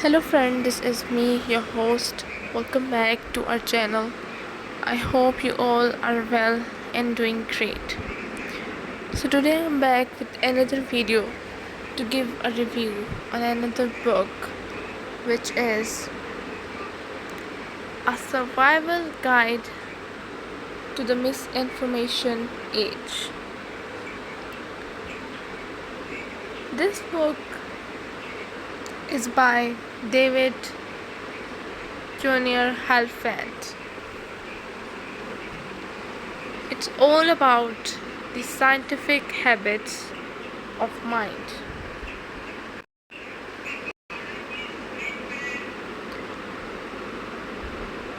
Hello friend, this is me, your host. Welcome back to our channel. I hope you all are well and doing great. So today I'm back with another video to give a review on another book, which is A Survival Guide to the Misinformation Age. This book is by David Junior Helfand. It's all about the scientific habits of mind.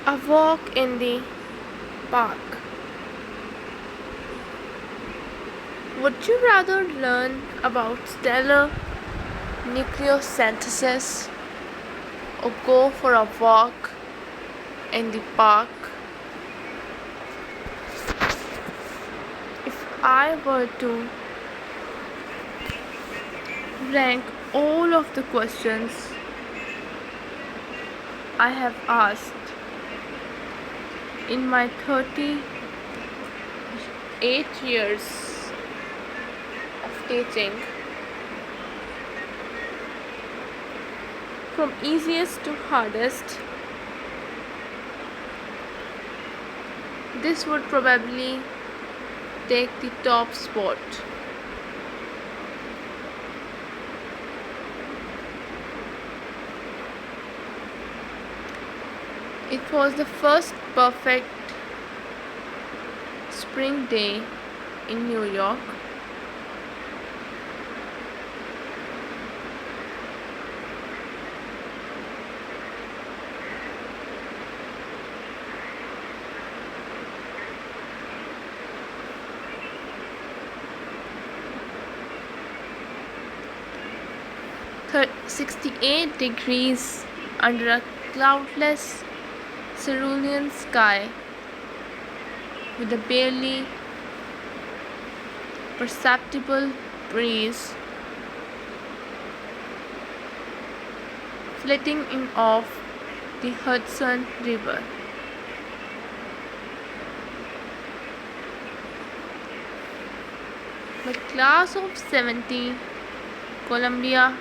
A walk in the park. Would you rather learn about stellar nucleosynthesis or go for a walk in the park? If I were to rank all of the questions I have asked in my 38 years of teaching, from easiest to hardest, this would probably take the top spot. It was the first perfect spring day in New York. Third, 68 degrees under a cloudless cerulean sky with a barely perceptible breeze flitting in off the Hudson River. My class of 70 Columbia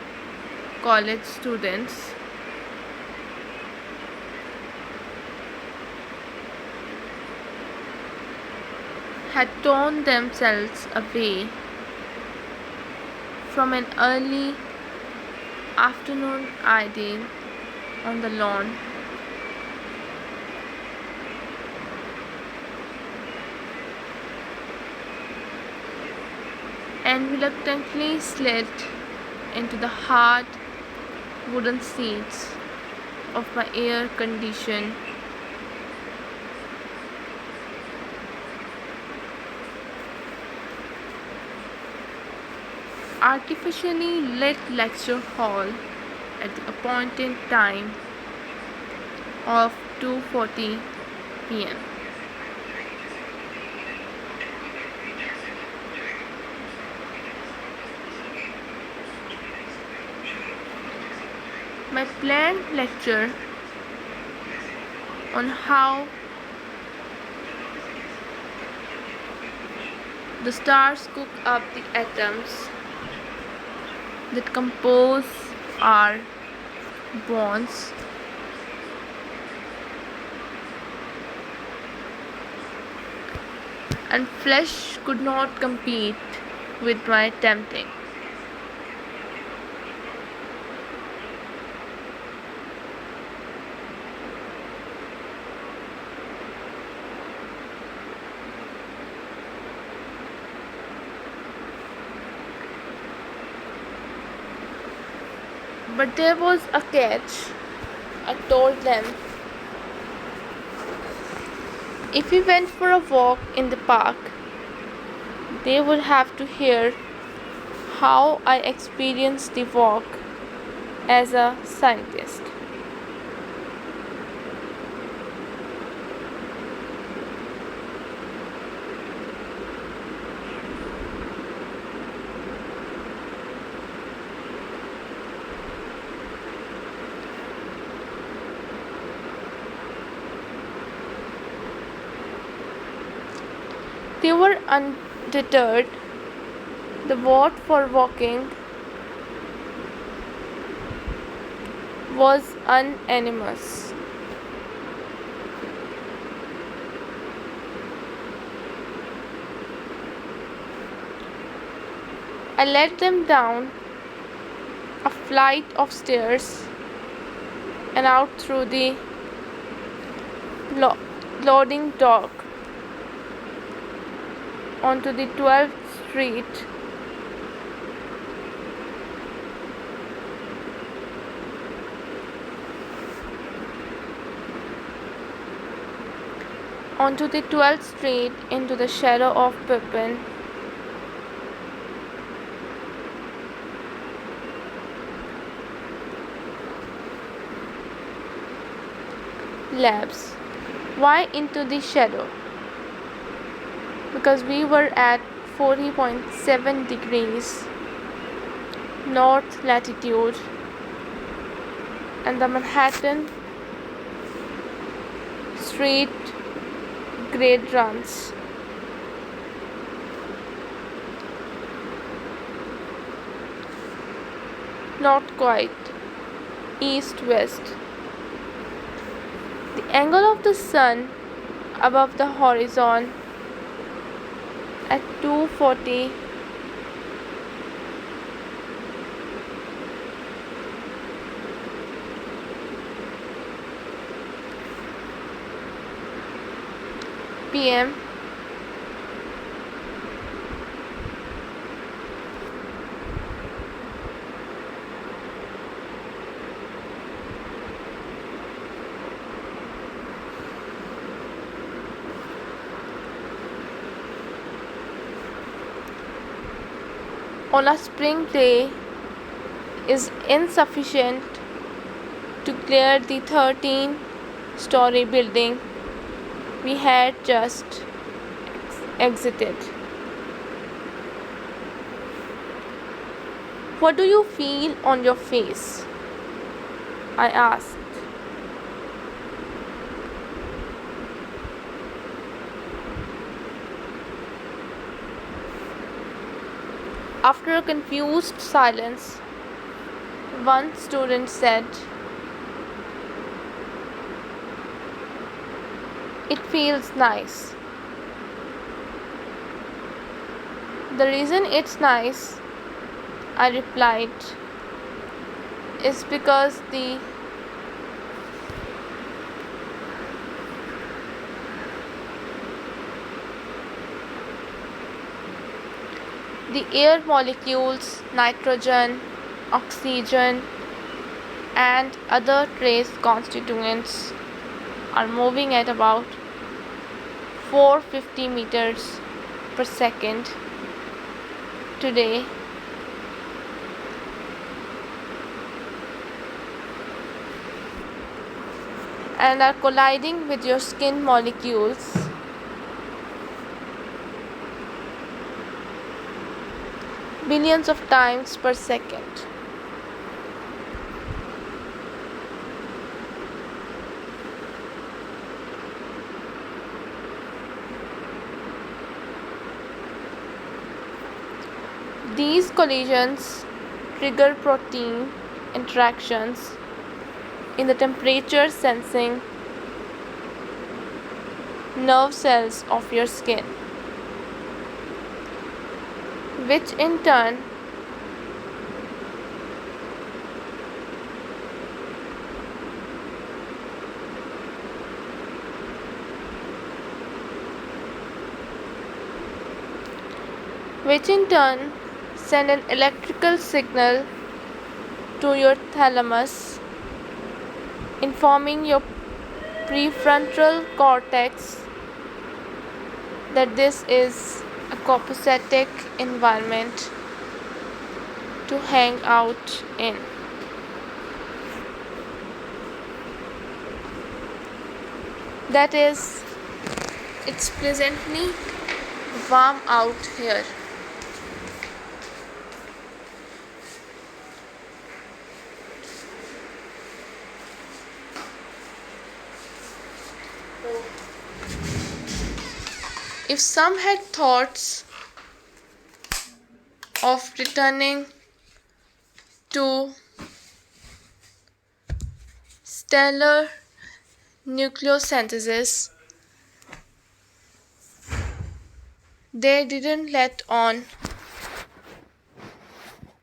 College students had torn themselves away from an early afternoon idyll on the lawn and reluctantly slid into the hard wooden seats of my air-conditioned artificially lit lecture hall at the appointed time of 2:40 p.m. My planned lecture on how the stars cook up the atoms that compose our bonds and flesh could not compete with my tempting. But there was a catch. I told them if we went for a walk in the park, they would have to hear how I experienced the walk as a scientist. They were undeterred. The vote for walking was unanimous. I led them down a flight of stairs and out through the loading dock onto the 12th Street. Onto the 12th Street into the shadow of Pippin. Labs. Why into the shadow? Because we were at 40.7 degrees north latitude and the Manhattan Street grade runs. Not quite. East-west. The angle of the sun above the horizon at 2:40 p.m. on a spring day is insufficient to clear the 13-story building we had just exited. What do you feel on your face? I asked. After a confused silence, one student said, "It feels nice." "The reason it's nice," I replied, "is because the air molecules, nitrogen, oxygen, and other trace constituents are moving at about 450 meters per second today. And are colliding with your skin molecules billions of times per second. These collisions trigger protein interactions in the temperature sensing nerve cells of your skin, which in turn send an electrical signal to your thalamus, informing your prefrontal cortex that this is a copacetic environment to hang out in. That is, it's pleasantly warm out here. If some had thoughts of returning to stellar nucleosynthesis, they didn't let on,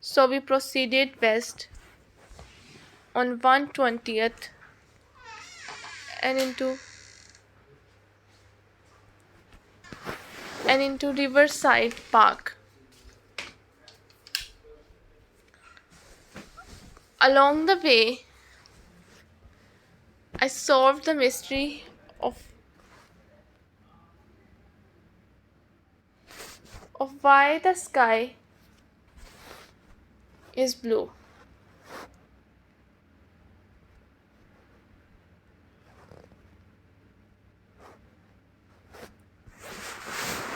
so we proceeded west on 120th and into Riverside Park. Along the way, I solved the mystery of why the sky is blue.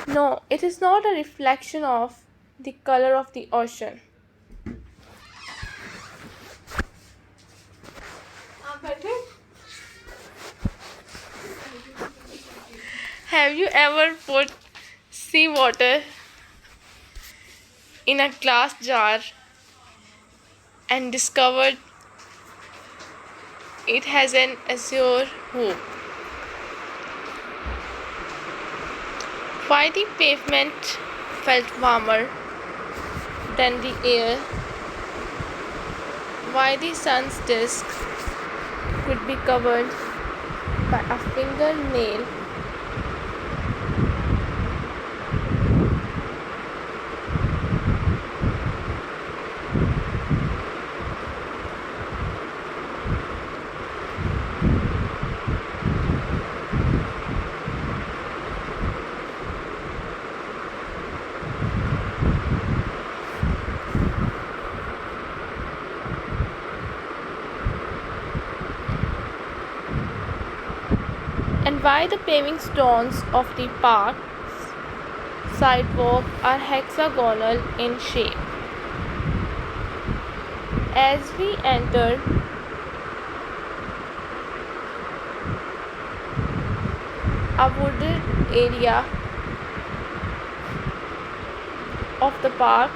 No, it is not a reflection of the color of the ocean. Have you ever put seawater in a glass jar and discovered it has an azure hoop? Why the pavement felt warmer than the air? Why the sun's disk could be covered by a fingernail? And why the paving stones of the park's sidewalk are hexagonal in shape? As we entered a wooded area of the park,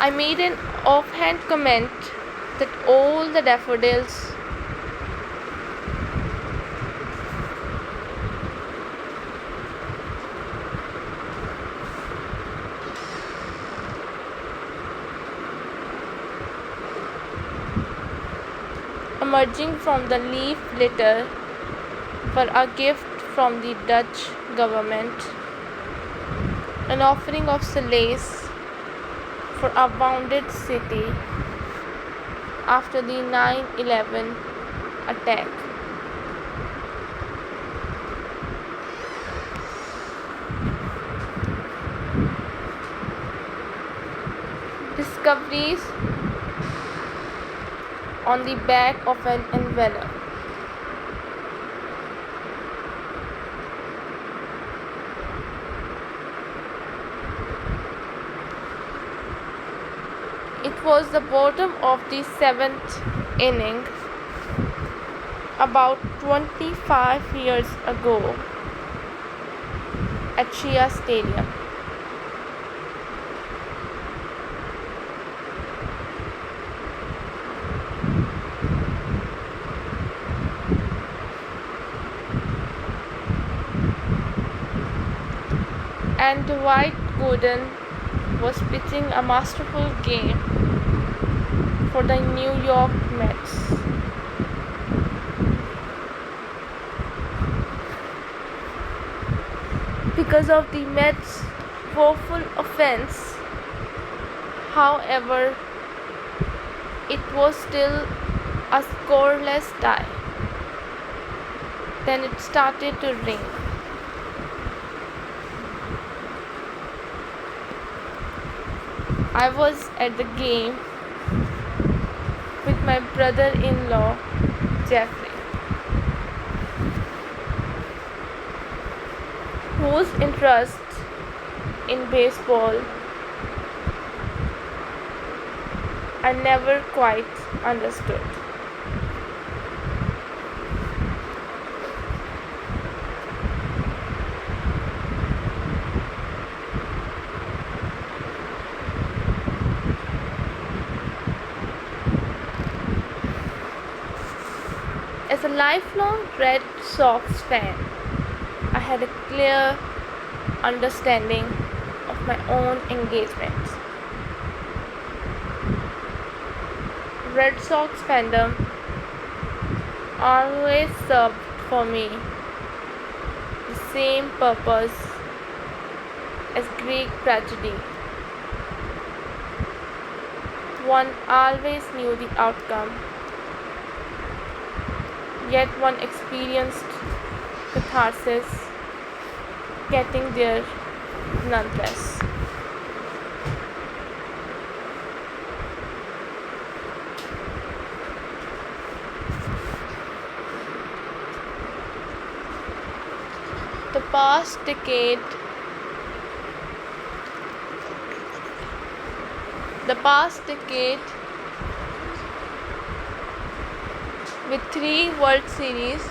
I made an offhand comment that all the daffodils emerging from the leaf litter were a gift from the Dutch government, an offering of solace for a wounded city after the 9/11 attack. Discoveries on the back of an envelope. It was the bottom of the 7th inning, about 25 years ago, at Shia Stadium. And Dwight Gooden was pitching a masterful game for the New York Mets. Because of the Mets' woeful offense, however, it was still a scoreless tie. Then it started to rain. I was at the game with my brother-in-law, Jeffrey, whose interest in baseball I never quite understood. As a lifelong Red Sox fan, I had a clear understanding of my own engagements. Red Sox fandom always served for me the same purpose as Greek tragedy. One always knew the outcome, yet one experienced catharsis getting there nonetheless. The past decade with 3 World Series,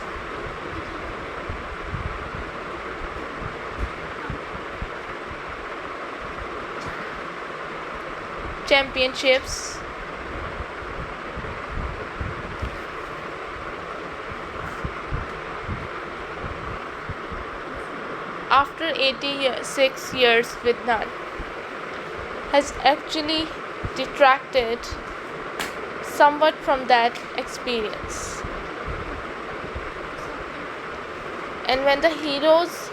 championships, after 86 years with none, has actually detracted somewhat from that experience. And when the heroes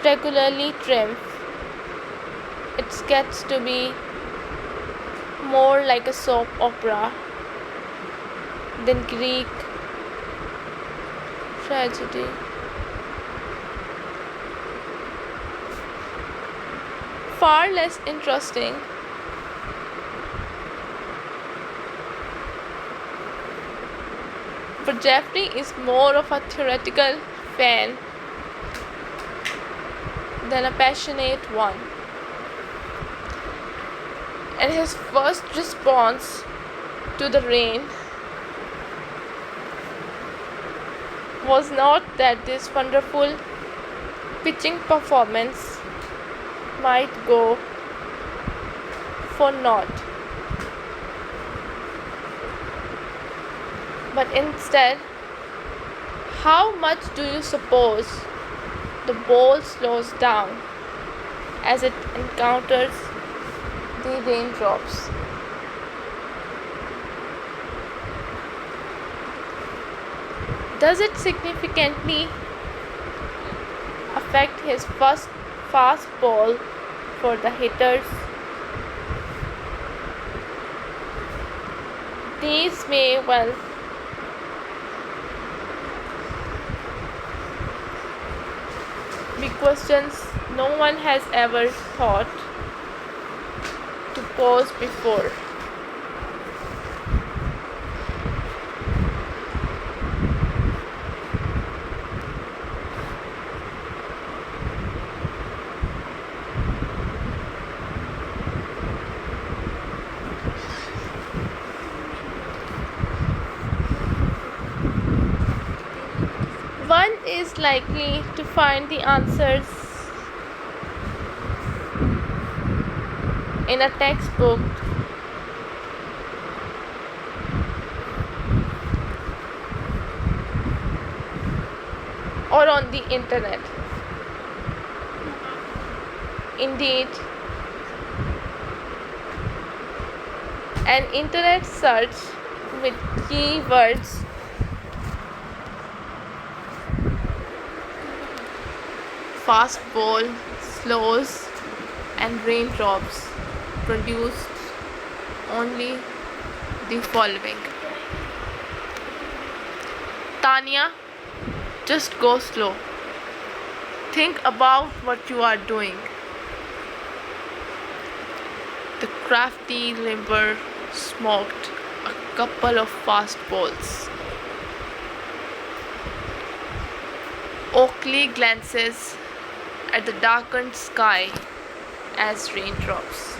regularly triumph, it gets to be more like a soap opera than Greek tragedy. Far less interesting for Jeffrey is more of a theoretical fan than a passionate one. And his first response to the rain was not that this wonderful pitching performance might go for naught, but instead, how much do you suppose the ball slows down as it encounters the raindrops? Does it significantly affect his first fastball for the hitters? These may well be questions no one has ever thought to pose before. One is likely to find the answers in a textbook or on the internet. Indeed, an internet search with keywords fastball, slows, and raindrops produced only the following: Tanya, just go slow. Think about what you are doing. The crafty limber smoked a couple of fastballs. Oakley glances at the darkened sky as raindrops.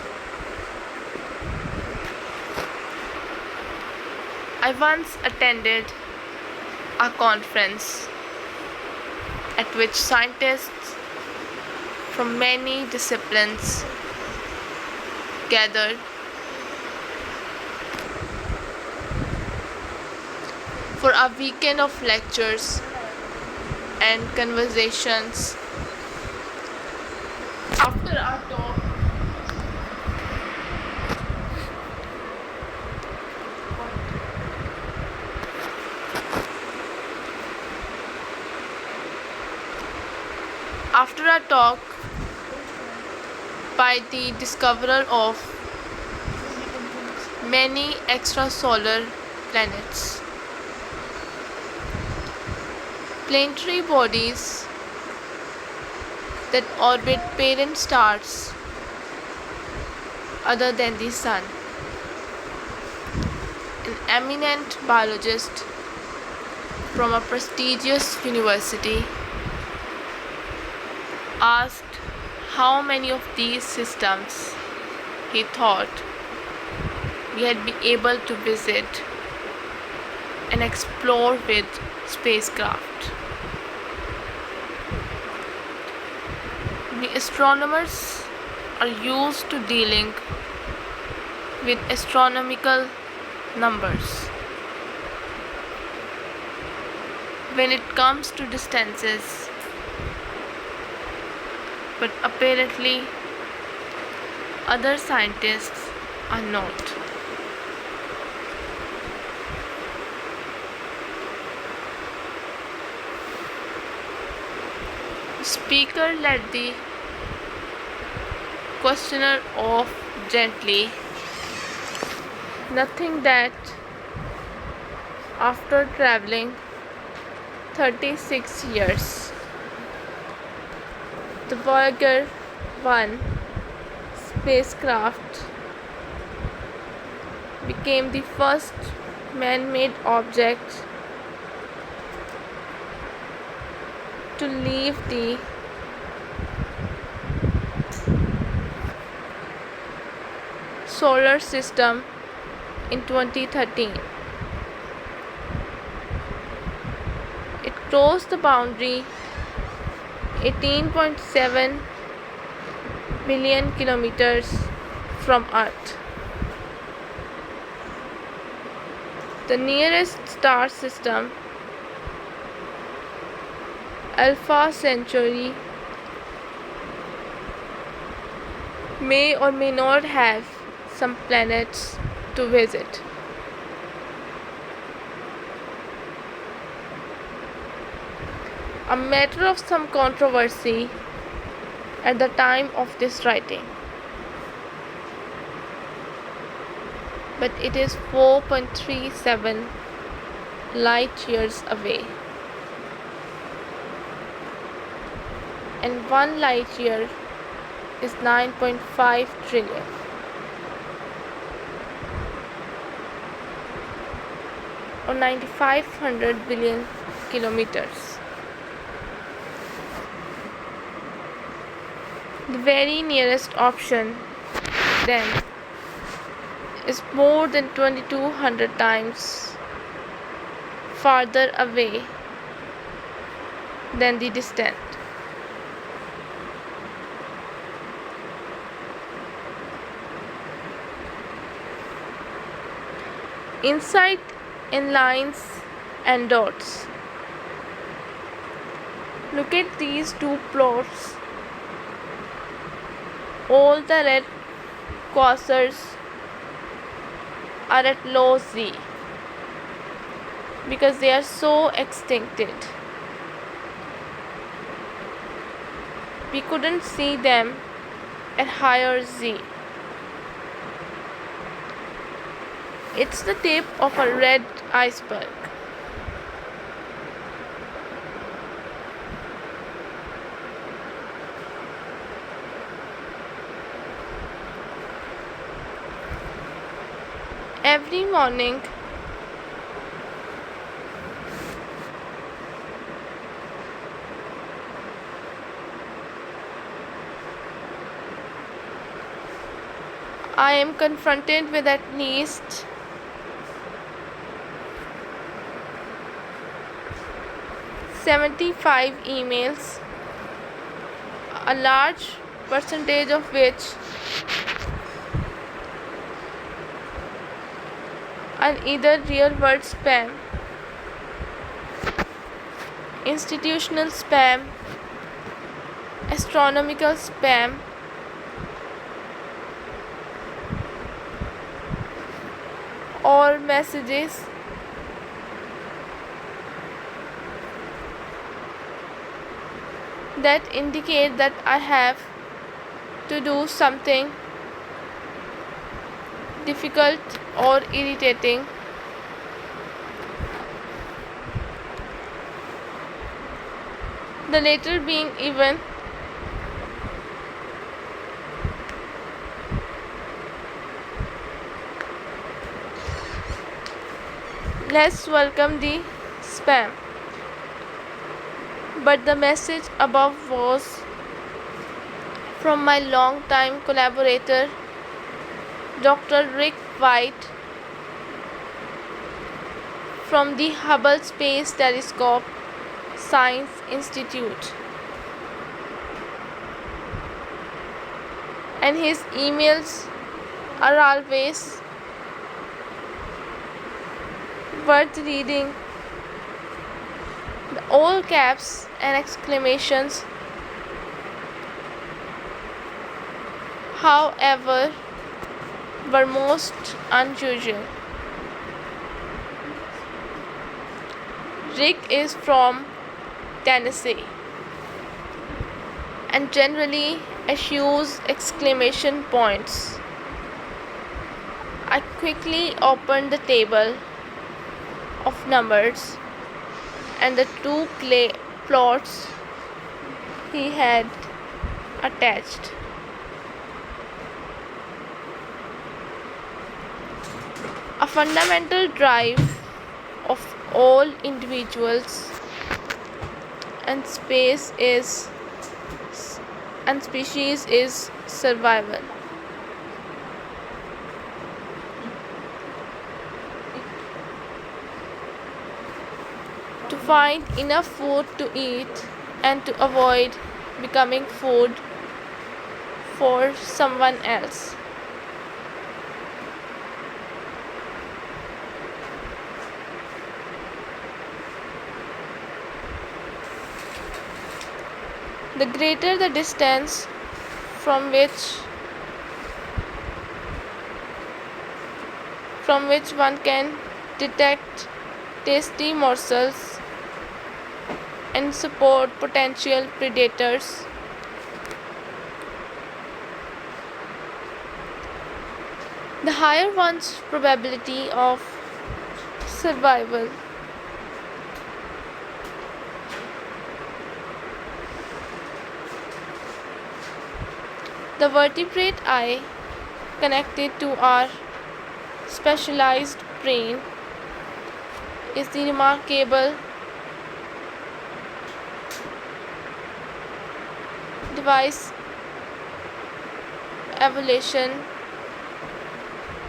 I once attended a conference at which scientists from many disciplines gathered for a weekend of lectures and conversations. After our talk, after a talk by the discoverer of many extrasolar planets, planetary bodies that orbit parent stars other than the Sun. An eminent biologist from a prestigious university asked how many of these systems he thought we had been able to visit and explore with spacecraft. We astronomers are used to dealing with astronomical numbers. When it comes to distances, but apparently other scientists are not. The speaker led the questioner off gently, nothing that after traveling 36 years, the Voyager 1 spacecraft became the first man-made object to leave the solar system in 2013. It crossed the boundary 18.7 million kilometers from Earth. The nearest star system, Alpha Centauri, may or may not have some planets to visit. A matter of some controversy at the time of this writing, but it is 4.37 light years away, and 1 light year is 9.5 trillion. Or 9,500 billion kilometers. The very nearest option then is more than 2200 times farther away than the distant. Insight in lines and dots. Look at these two plots. All the red quasars are at low Z because they are so extincted. We couldn't see them at higher Z. It's the tip of a red iceberg. Every morning, I am confronted with at least 75 emails, a large percentage of which are either real world spam, institutional spam, astronomical spam, or messages that indicate that I have to do something difficult or irritating. The latter being even less welcome the spam. But the message above was from my longtime collaborator, Dr. Rick White, from the Hubble Space Telescope Science Institute. And his emails are always worth reading. The all caps and exclamations, however, were most unusual. Rick is from Tennessee and generally eschews exclamation points. I quickly opened the table of numbers and the two plots he had attached. A fundamental drive of all individuals and species is survival. To find enough food to eat and to avoid becoming food for someone else. The greater the distance from which one can detect tasty morsels and support potential predators, the higher one's probability of survival. The vertebrate eye connected to our specialized brain is the remarkable device evolution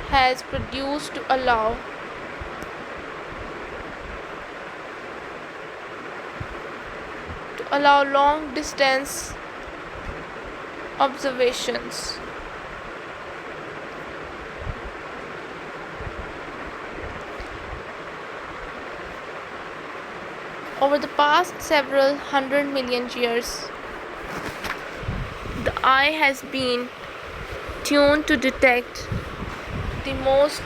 has produced to allow long distance observations. Over the past several 100 million years, the eye has been tuned to detect the most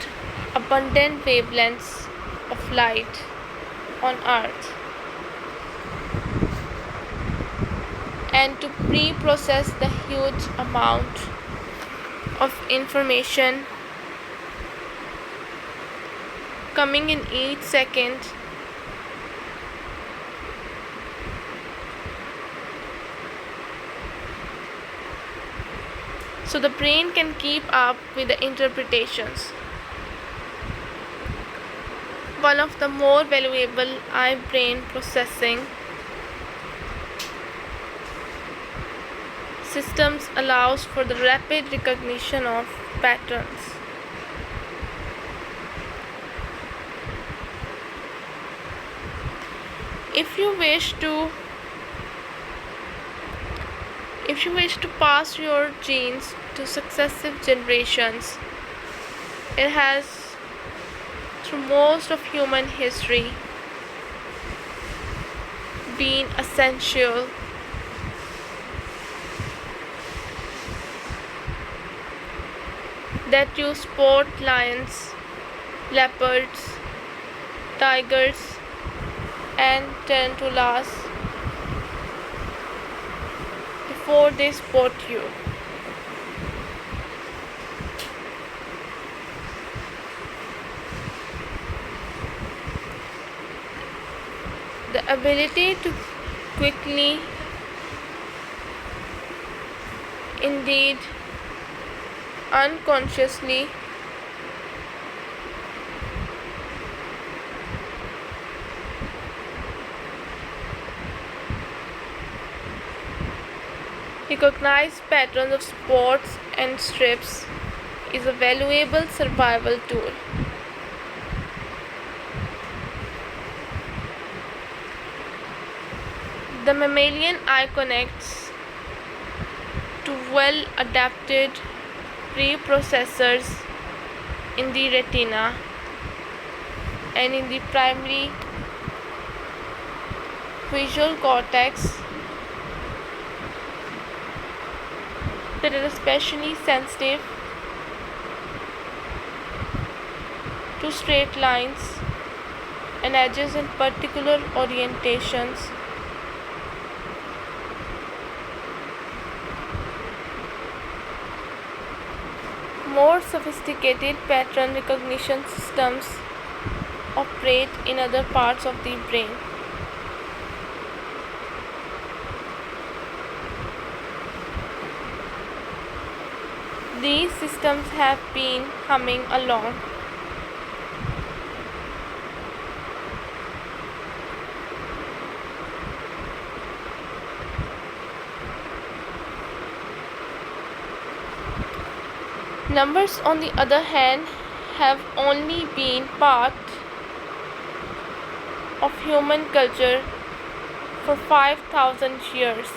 abundant wavelengths of light on Earth and to pre-process the huge amount of information coming in each second. So the brain can keep up with the interpretations. One of the more valuable eye-brain processing systems allows for the rapid recognition of patterns. If you wish to pass your genes to successive generations, it has through most of human history been essential that you spot lions, leopards, tigers, and tarantulas before they spot you. The ability to quickly, indeed unconsciously, recognize patterns of spots and strips is a valuable survival tool. The mammalian eye connects to well adapted preprocessors in the retina and in the primary visual cortex that are especially sensitive to straight lines and edges in particular orientations. More sophisticated pattern recognition systems operate in other parts of the brain. These systems have been humming along. Numbers, on the other hand, have only been part of human culture for 5,000 years.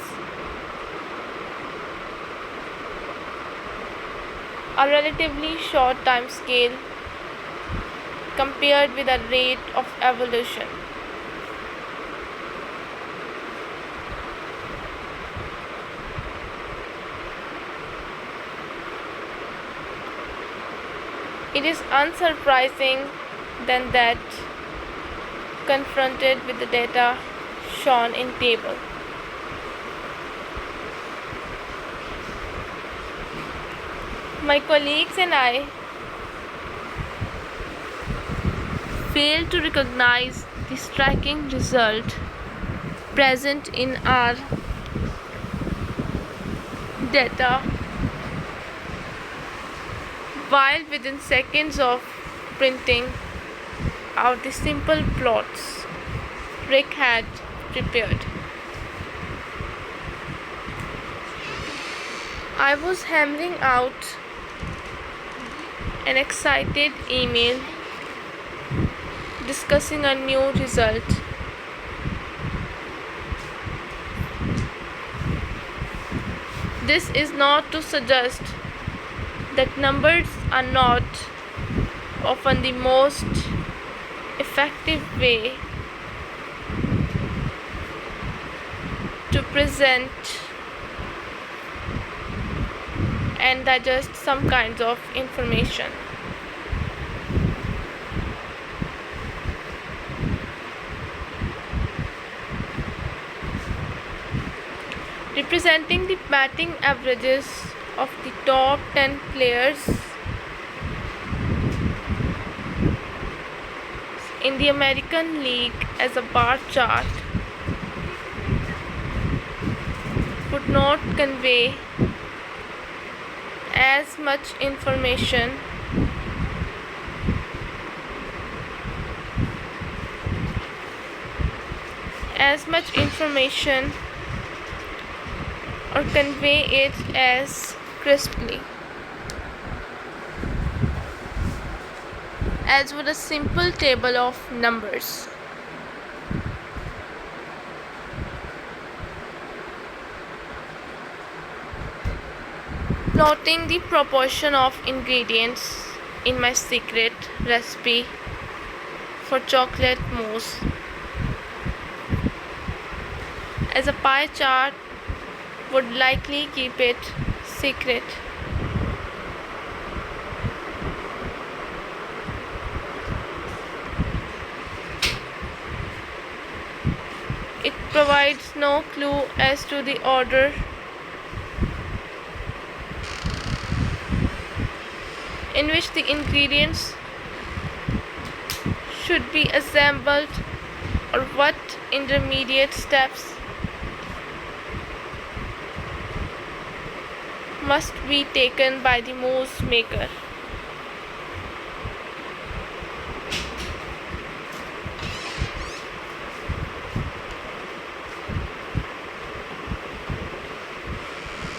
A relatively short time scale compared with the rate of evolution. It is unsurprising then that, confronted with the data shown in table, my colleagues and I fail to recognize the striking result present in our data, while within seconds of printing out the simple plots Rick had prepared. I was hammering out an excited email discussing a new result. This is not to suggest that numbers are not often the most effective way to present and digest some kinds of information. Representing the batting averages of the top 10 players in the American League as a bar chart would not convey as much information or convey it as crisply as would a simple table of numbers. Plotting the proportion of ingredients in my secret recipe for chocolate mousse as a pie chart would likely keep it secret. It provides no clue as to the order in which the ingredients should be assembled or what intermediate steps must be taken by the mousse maker.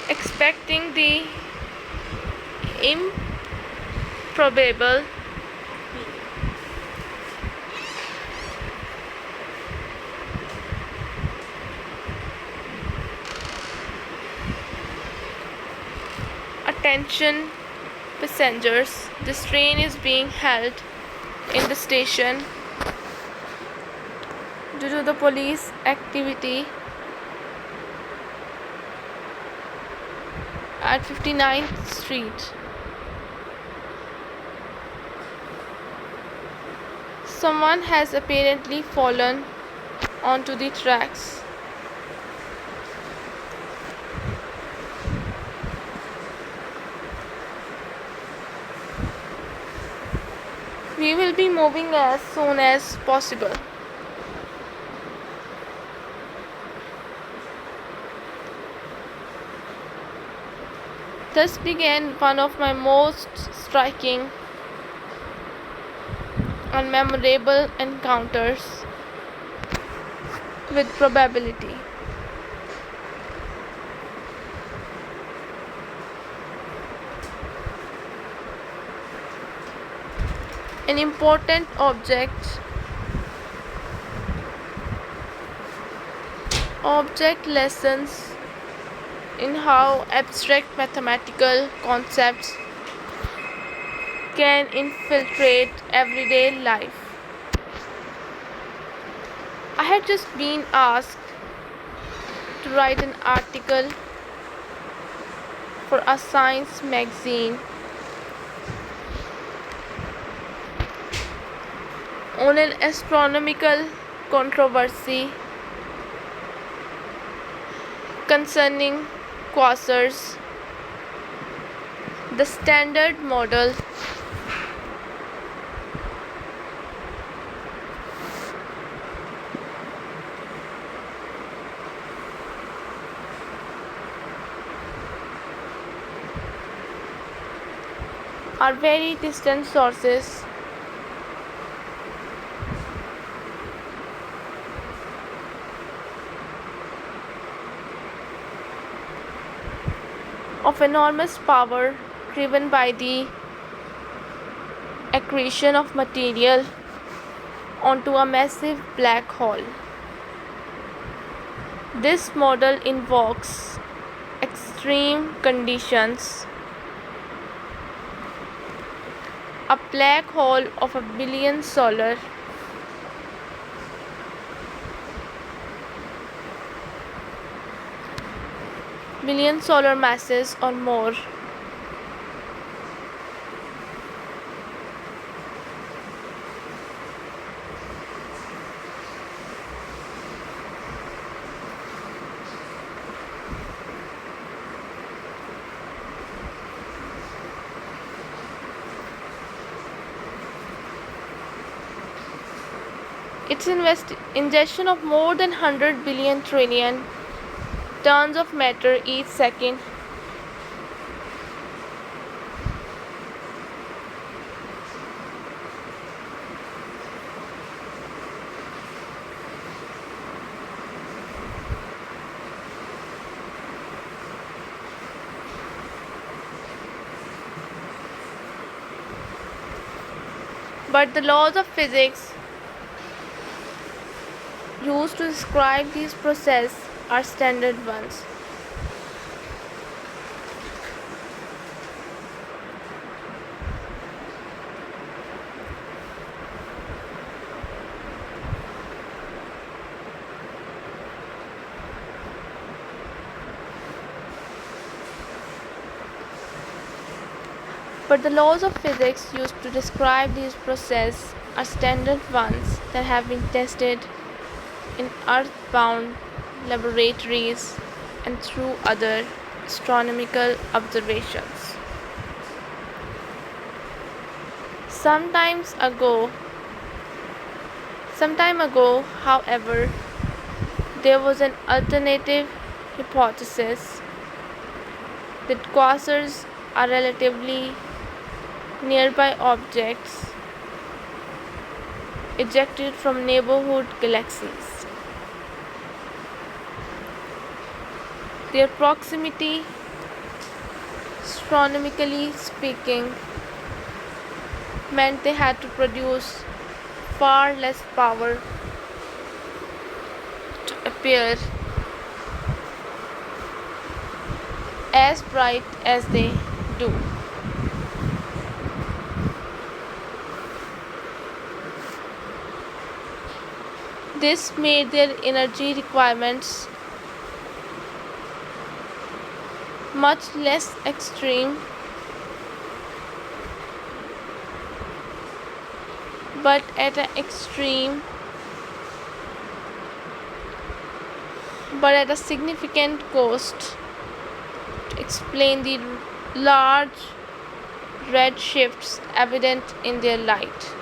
Expecting the improbable, attention passengers, this train is being held in the station due to the police activity at 59th Street. Someone has apparently fallen onto the tracks. We will be moving as soon as possible. Thus began one of my most striking and memorable encounters with probability. An important object lessons in how abstract mathematical concepts can infiltrate everyday life. I had just been asked to write an article for a science magazine on an astronomical controversy concerning quasars. The Standard Model are very distant sources of enormous power driven by the accretion of material onto a massive black hole. This model invokes extreme conditions. A black hole of a billion solar masses or more its ingestion of more than 100 billion trillion tons of matter each second but the laws of physics used to describe these processes are standard ones. But the laws of physics used to describe these processes are standard ones that have been tested in earth-bound laboratories and through other astronomical observations. Some time ago, however, there was an alternative hypothesis that quasars are relatively nearby objects ejected from neighborhood galaxies. Their proximity, astronomically speaking, meant they had to produce far less power to appear as bright as they do. This made their energy requirements much less extreme, but at a significant cost to explain the large red shifts evident in their light.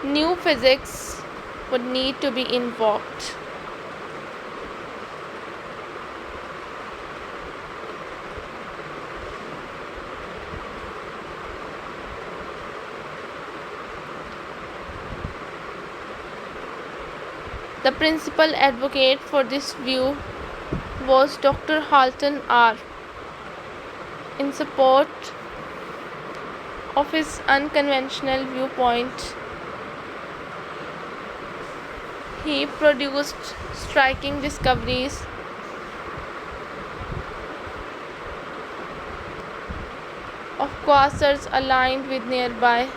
New physics would need to be invoked. The principal advocate for this view was Dr. Halton R. In support of his unconventional viewpoint, he produced striking discoveries of quasars aligned with nearby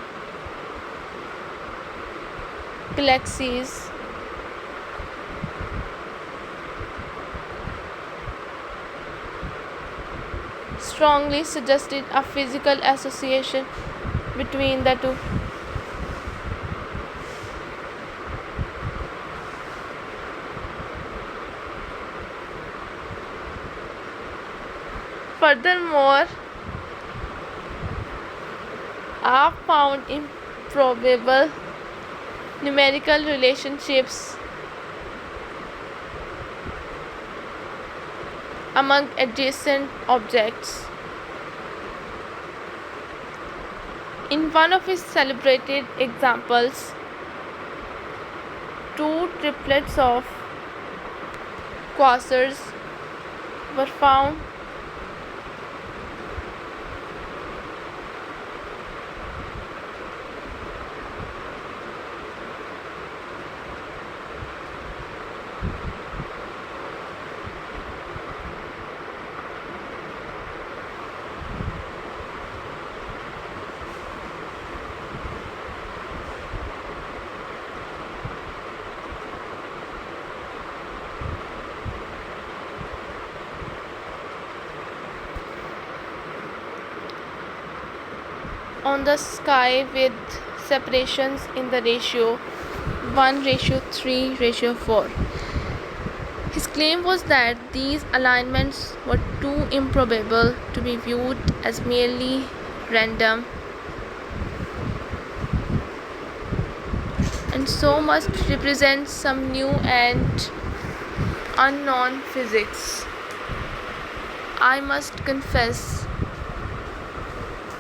galaxies. Strongly suggested a physical association between the two. Furthermore, are found improbable numerical relationships among adjacent objects. In one of his celebrated examples, two triplets of quasars were found on the sky with separations in the ratio 1:3:4. His claim was that these alignments were too improbable to be viewed as merely random and so must represent some new and unknown physics. I must confess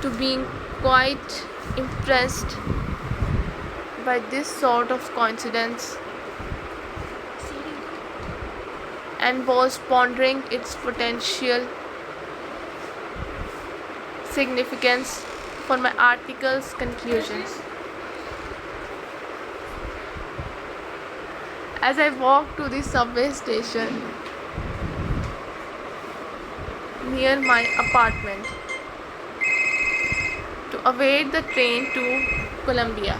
to being quite impressed by this sort of coincidence and was pondering its potential significance for my article's conclusions. As I walked to the subway station near my apartment to await the train to Columbia,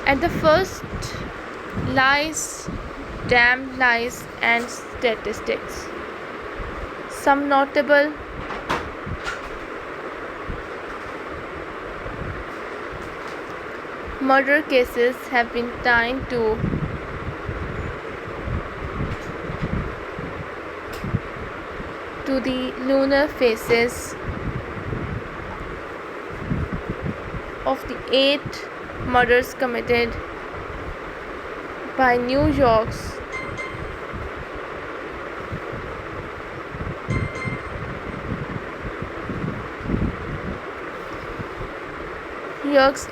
At the first, lies, damn lies, and statistics. Some notable murder cases have been tied to the lunar phases of the 8 murders committed by New York's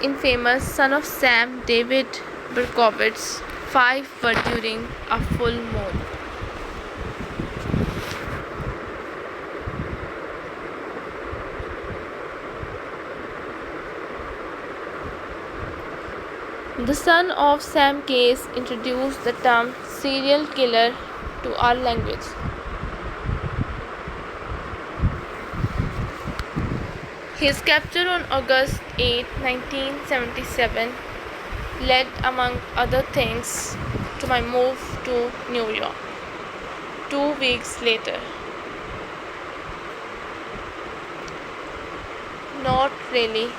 infamous son of Sam, David Berkowitz. 5 were during a full moon. The son of Sam case introduced the term serial killer to our language. His capture on August 8, 1977 led, among other things, to my move to New York 2 weeks later. Not really.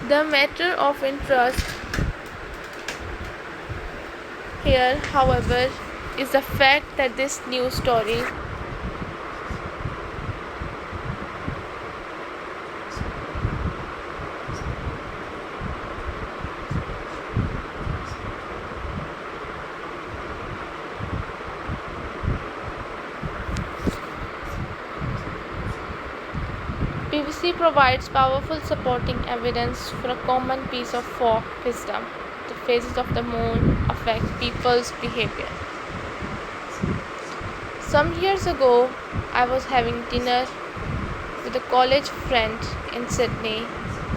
The matter of interest here, however, is the fact that this news story BBC provides powerful supporting evidence for a common piece of folk wisdom. The phases of the moon affect people's behavior. Some years ago, I was having dinner with a college friend in Sydney,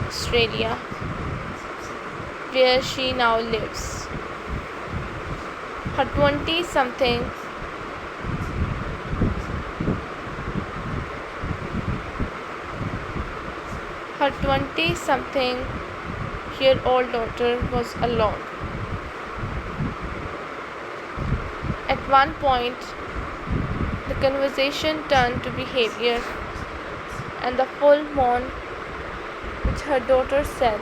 Australia, where she now lives. Her 20-something year old daughter was alone. At one point, the conversation turned to behavior and the full moon, which her daughter said,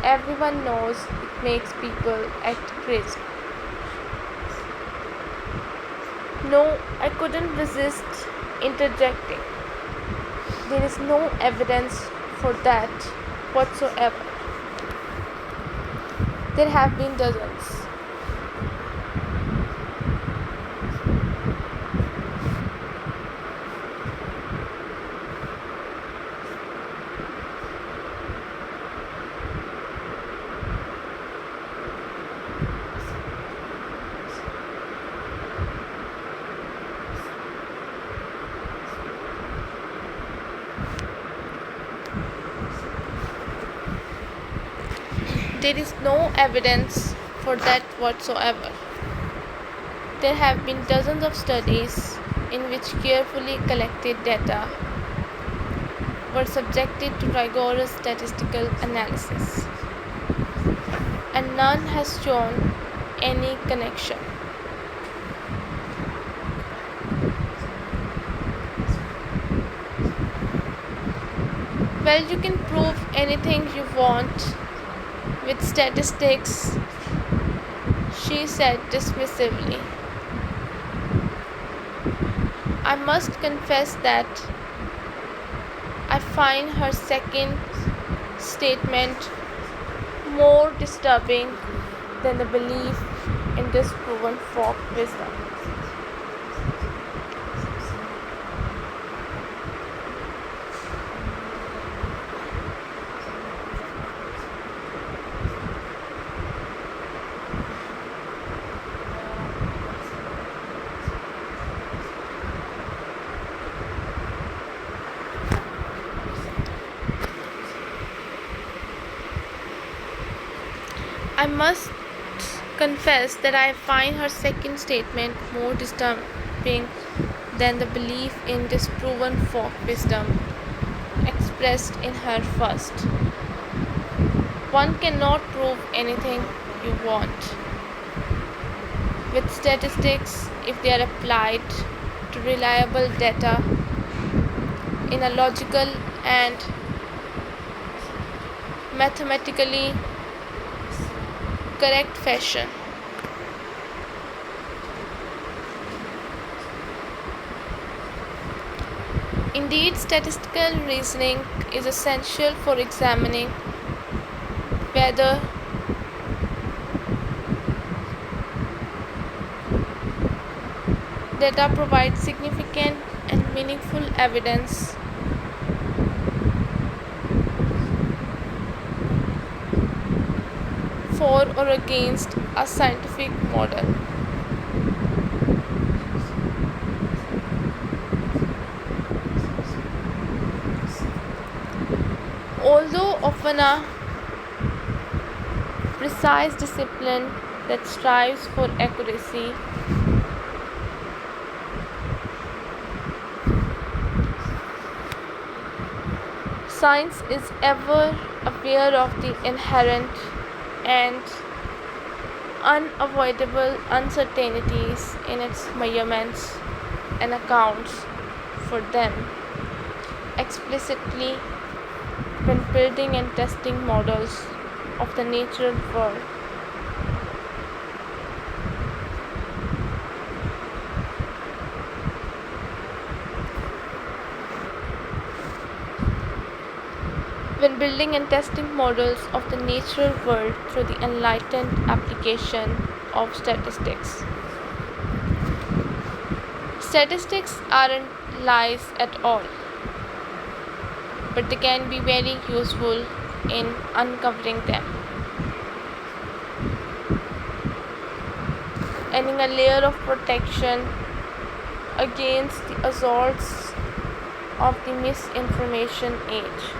"Everyone knows it makes people act crazy." No, I couldn't resist interjecting. There is no evidence for that whatsoever. There have been dozens. There is no evidence for that whatsoever. There have been dozens of studies in which carefully collected data were subjected to rigorous statistical analysis, and none has shown any connection. Well, you can prove anything you want with statistics, she said dismissively. I must confess that I find her second statement more disturbing than the belief in disproven folk wisdom. I must confess that I find her second statement more disturbing than the belief in disproven folk wisdom expressed in her first. One cannot prove anything you want. With statistics, if they are applied to reliable data in a logical and mathematically correct fashion. Indeed, statistical reasoning is essential for examining whether data provides significant and meaningful evidence for or against a scientific model. Although often a precise discipline that strives for accuracy, science is ever aware of the inherent and unavoidable uncertainties in its measurements and accounts for them explicitly when building and testing models of the natural world. When building and testing models of the natural world through the enlightened application of statistics. Statistics aren't lies at all, but they can be very useful in uncovering them. Adding a layer of protection against the assaults of the misinformation age.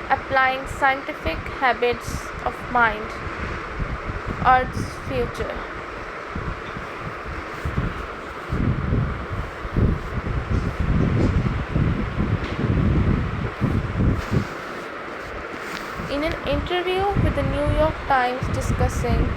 Applying scientific habits of mind, Earth's future. In an interview with the New York Times discussing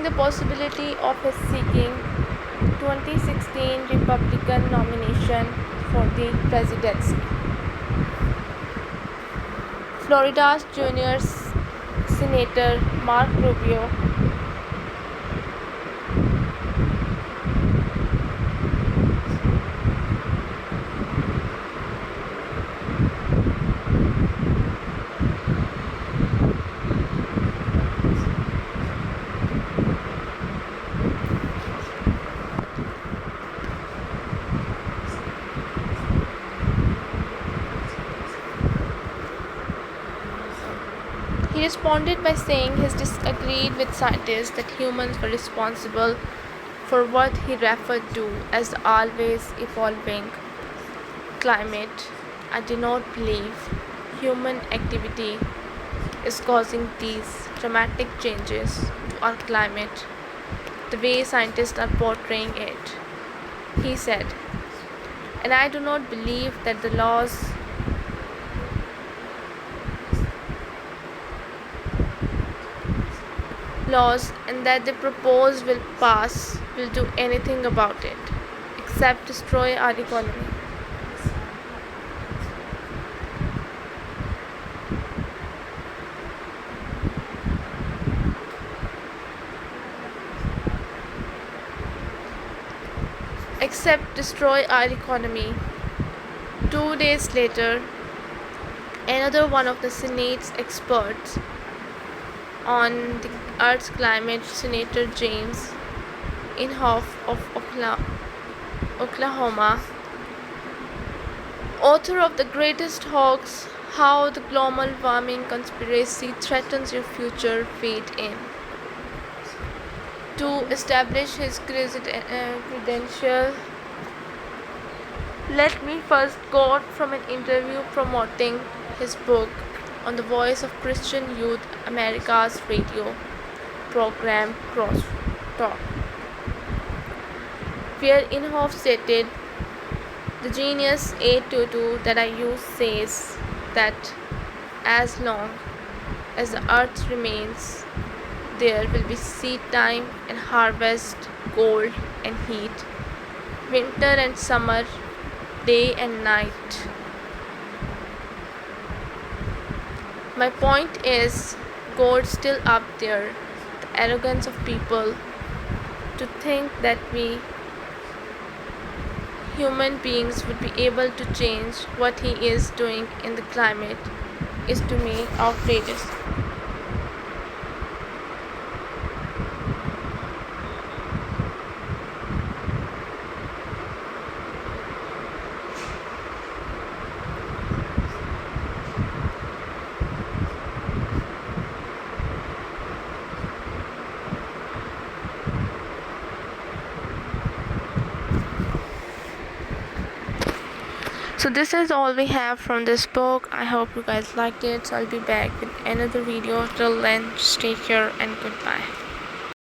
the possibility of his seeking 2016 Republican nomination for the presidency. Florida's junior Senator Mark Rubio He responded by saying he disagreed with scientists that humans were responsible for what he referred to as the always evolving climate. I do not believe human activity is causing these dramatic changes to our climate the way scientists are portraying it, he said. And I do not believe that the laws and that they propose will do anything about it except destroy our economy. Except destroy our economy. 2 days later, another one of the Senate's experts on the Earth's climate, Senator James Inhofe of Oklahoma, author of the greatest hoax How the global warming conspiracy threatens your future fate in. To establish his credential, let me first quote from an interview promoting his book on the voice of Christian youth, America's radio program Crosstalk, where Inhofe stated, "The genius 822 that I use says that as long as the earth remains, there will be seed time and harvest, cold and heat, winter and summer, day and night. My point is, God's still up there. The arrogance of people to think that we human beings would be able to change what he is doing in the climate is to me outrageous." So this is all we have from this book. I hope you guys liked it. So I'll be back with another video. Till then, just take care and goodbye.